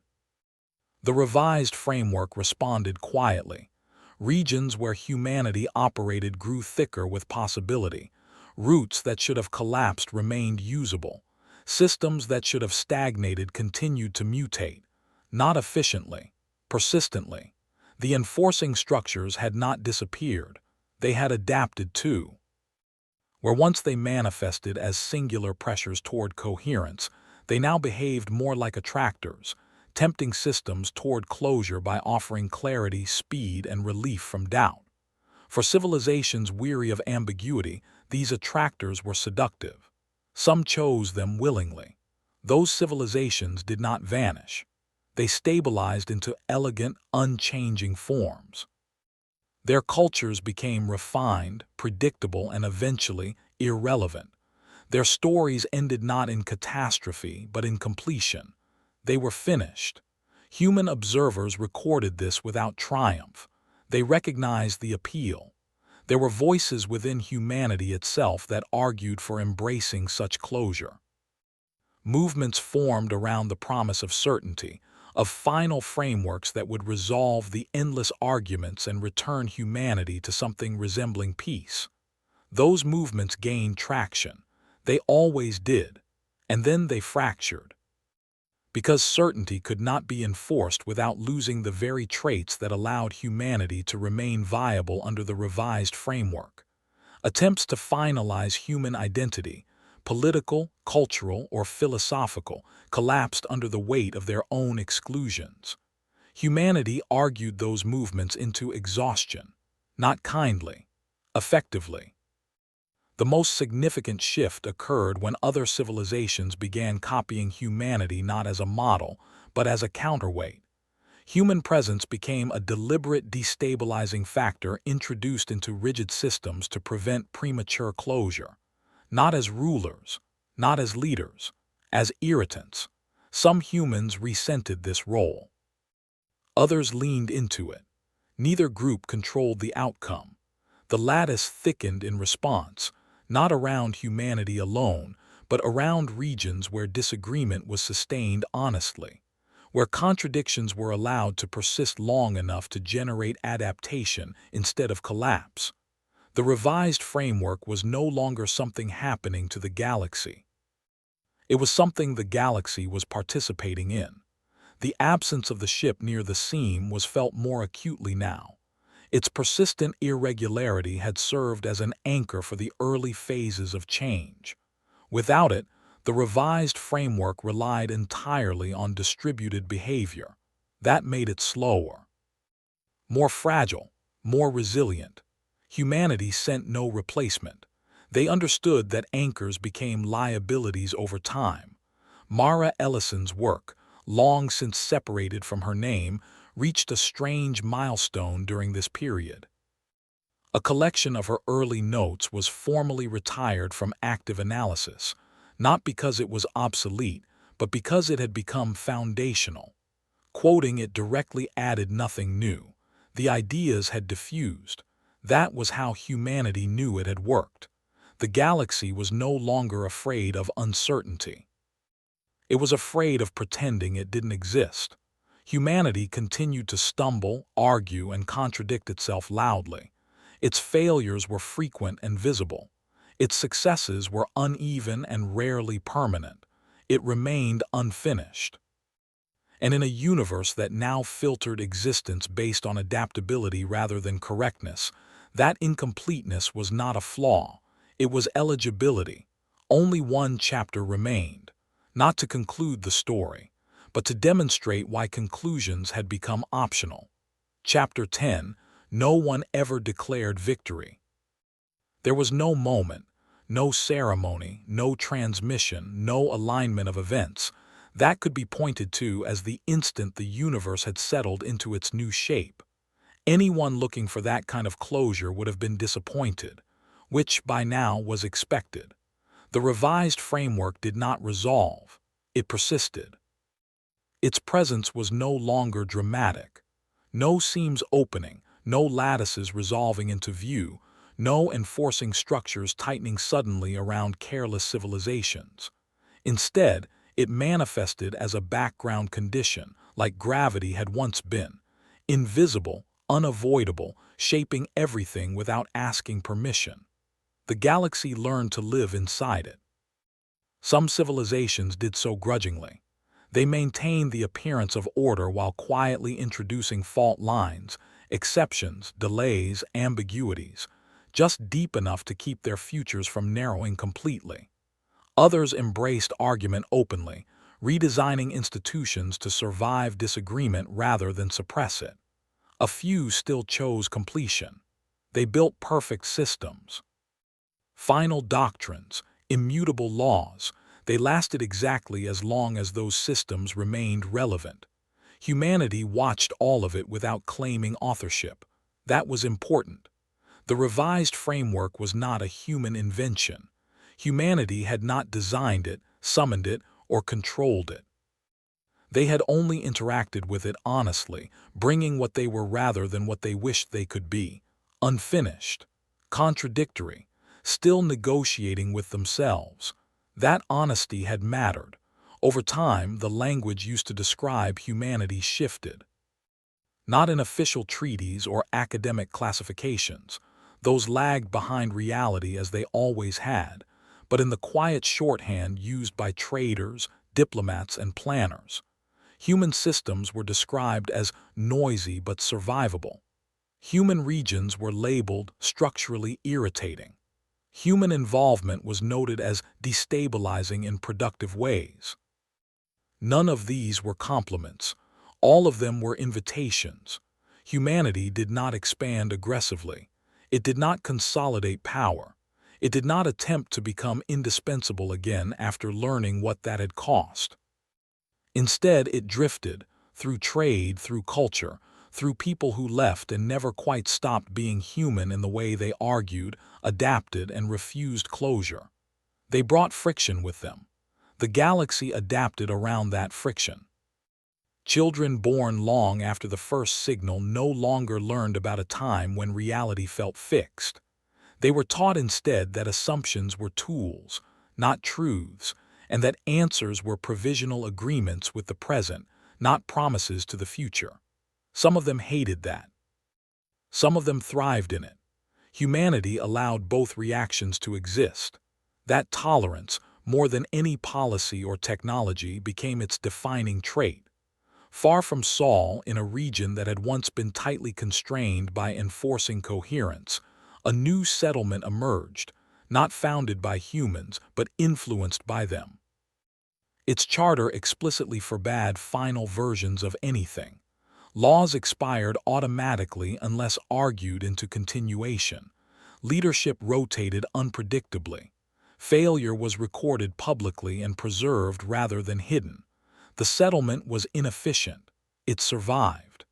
The revised framework responded quietly. Regions where humanity operated grew thicker with possibility. Routes that should have collapsed remained usable. Systems that should have stagnated continued to mutate. Not efficiently, persistently. The enforcing structures had not disappeared. They had adapted too. Where once they manifested as singular pressures toward coherence, they now behaved more like attractors, tempting systems toward closure by offering clarity, speed, and relief from doubt. For civilizations weary of ambiguity, these attractors were seductive. Some chose them willingly. Those civilizations did not vanish. They stabilized into elegant, unchanging forms. Their cultures became refined, predictable, and eventually irrelevant. Their stories ended not in catastrophe, but in completion. They were finished. Human observers recorded this without triumph. They recognized the appeal. There were voices within humanity itself that argued for embracing such closure. Movements formed around the promise of certainty, of final frameworks that would resolve the endless arguments and return humanity to something resembling peace. Those movements gained traction. They always did. And then they fractured. Because certainty could not be enforced without losing the very traits that allowed humanity to remain viable under the revised framework. Attempts to finalize human identity, political, cultural, or philosophical, collapsed under the weight of their own exclusions. Humanity argued those movements into exhaustion, not kindly, effectively. The most significant shift occurred when other civilizations began copying humanity not as a model, but as a counterweight. Human presence became a deliberate destabilizing factor introduced into rigid systems to prevent premature closure. Not as rulers, not as leaders, as irritants. Some humans resented this role. Others leaned into it. Neither group controlled the outcome. The lattice thickened in response, not around humanity alone, but around regions where disagreement was sustained honestly, where contradictions were allowed to persist long enough to generate adaptation instead of collapse. The revised framework was no longer something happening to the galaxy. It was something the galaxy was participating in. The absence of the ship near the seam was felt more acutely now. Its persistent irregularity had served as an anchor for the early phases of change. Without it, the revised framework relied entirely on distributed behavior. That made it slower, more fragile, more resilient. Humanity sent no replacement. They understood that anchors became liabilities over time. Mara Ellison's work, long since separated from her name, reached a strange milestone during this period. A collection of her early notes was formally retired from active analysis, not because it was obsolete, but because it had become foundational. Quoting it directly added nothing new. The ideas had diffused. That was how humanity knew it had worked. The galaxy was no longer afraid of uncertainty. It was afraid of pretending it didn't exist. Humanity continued to stumble, argue, and contradict itself loudly. Its failures were frequent and visible. Its successes were uneven and rarely permanent. It remained unfinished. And in a universe that now filtered existence based on adaptability rather than correctness, that incompleteness was not a flaw. It was eligibility. Only one chapter remained, not to conclude the story, but to demonstrate why conclusions had become optional. Chapter 10, No one ever declared victory. There was no moment, no ceremony, no transmission, no alignment of events that could be pointed to as the instant the universe had settled into its new shape. Anyone looking for that kind of closure would have been disappointed, which by now was expected. The revised framework did not resolve. It persisted. Its presence was no longer dramatic. No seams opening, no lattices resolving into view, no enforcing structures tightening suddenly around careless civilizations. Instead, it manifested as a background condition, like gravity had once been, invisible, unavoidable, shaping everything without asking permission. The galaxy learned to live inside it. Some civilizations did so grudgingly. They maintained the appearance of order while quietly introducing fault lines, exceptions, delays, ambiguities, just deep enough to keep their futures from narrowing completely. Others embraced argument openly, redesigning institutions to survive disagreement rather than suppress it. A few still chose completion. They built perfect systems, final doctrines, immutable laws. They lasted exactly as long as those systems remained relevant. Humanity watched all of it without claiming authorship. That was important. The revised framework was not a human invention. Humanity had not designed it, summoned it, or controlled it. They had only interacted with it honestly, bringing what they were rather than what they wished they could be. Unfinished, contradictory, still negotiating with themselves. That honesty had mattered. Over time, the language used to describe humanity shifted. Not in official treaties or academic classifications. Those lagged behind reality as they always had, but in the quiet shorthand used by traders, diplomats, and planners. Human systems were described as noisy but survivable. Human regions were labeled structurally irritating. Human involvement was noted as destabilizing in productive ways. None of these were compliments. All of them were invitations. Humanity did not expand aggressively. It did not consolidate power. It did not attempt to become indispensable again after learning what that had cost. Instead, it drifted, through trade, through culture, through people who left and never quite stopped being human in the way they argued, adapted, and refused closure. They brought friction with them. The galaxy adapted around that friction. Children born long after the first signal no longer learned about a time when reality felt fixed. They were taught instead that assumptions were tools, not truths, and that answers were provisional agreements with the present, not promises to the future. Some of them hated that. Some of them thrived in it. Humanity allowed both reactions to exist. That tolerance, more than any policy or technology, became its defining trait. Far from Saul, in a region that had once been tightly constrained by enforcing coherence, a new settlement emerged, not founded by humans, but influenced by them. Its charter explicitly forbade final versions of anything. Laws expired automatically unless argued into continuation. Leadership rotated unpredictably. Failure was recorded publicly and preserved rather than hidden. The settlement was inefficient. It survived.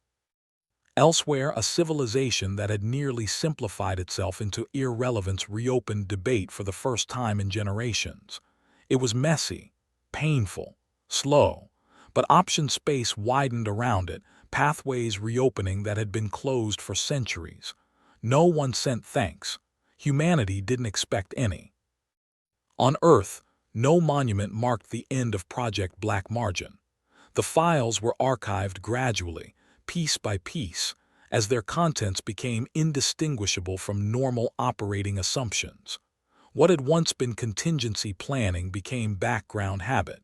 Elsewhere, a civilization that had nearly simplified itself into irrelevance reopened debate for the first time in generations. It was messy, painful, slow, but option space widened around it, pathways reopening that had been closed for centuries. No one sent thanks. Humanity didn't expect any. On Earth, no monument marked the end of Project Black Margin. The files were archived gradually, piece by piece, as their contents became indistinguishable from normal operating assumptions. What had once been contingency planning became background habit.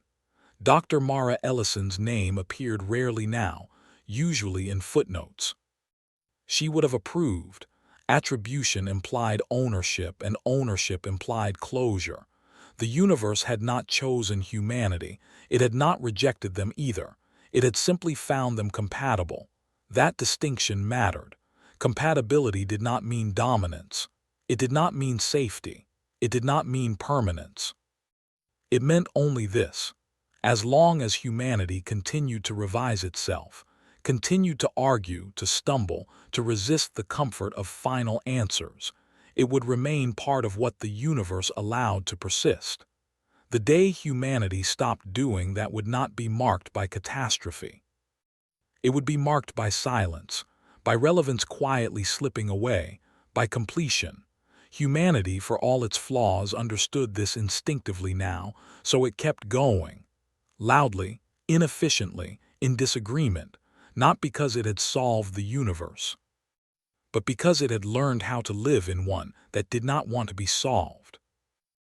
Dr. Mara Ellison's name appeared rarely now, usually in footnotes. She would have approved. Attribution implied ownership, and ownership implied closure. The universe had not chosen humanity. It had not rejected them either. It had simply found them compatible. That distinction mattered. Compatibility did not mean dominance. It did not mean safety. It did not mean permanence. It meant only this: as long as humanity continued to revise itself, continued to argue, to stumble, to resist the comfort of final answers, it would remain part of what the universe allowed to persist. The day humanity stopped doing that would not be marked by catastrophe. It would be marked by silence, by relevance quietly slipping away, by completion. Humanity, for all its flaws, understood this instinctively now, so it kept going. Loudly, inefficiently, in disagreement, not because it had solved the universe, but because it had learned how to live in one that did not want to be solved.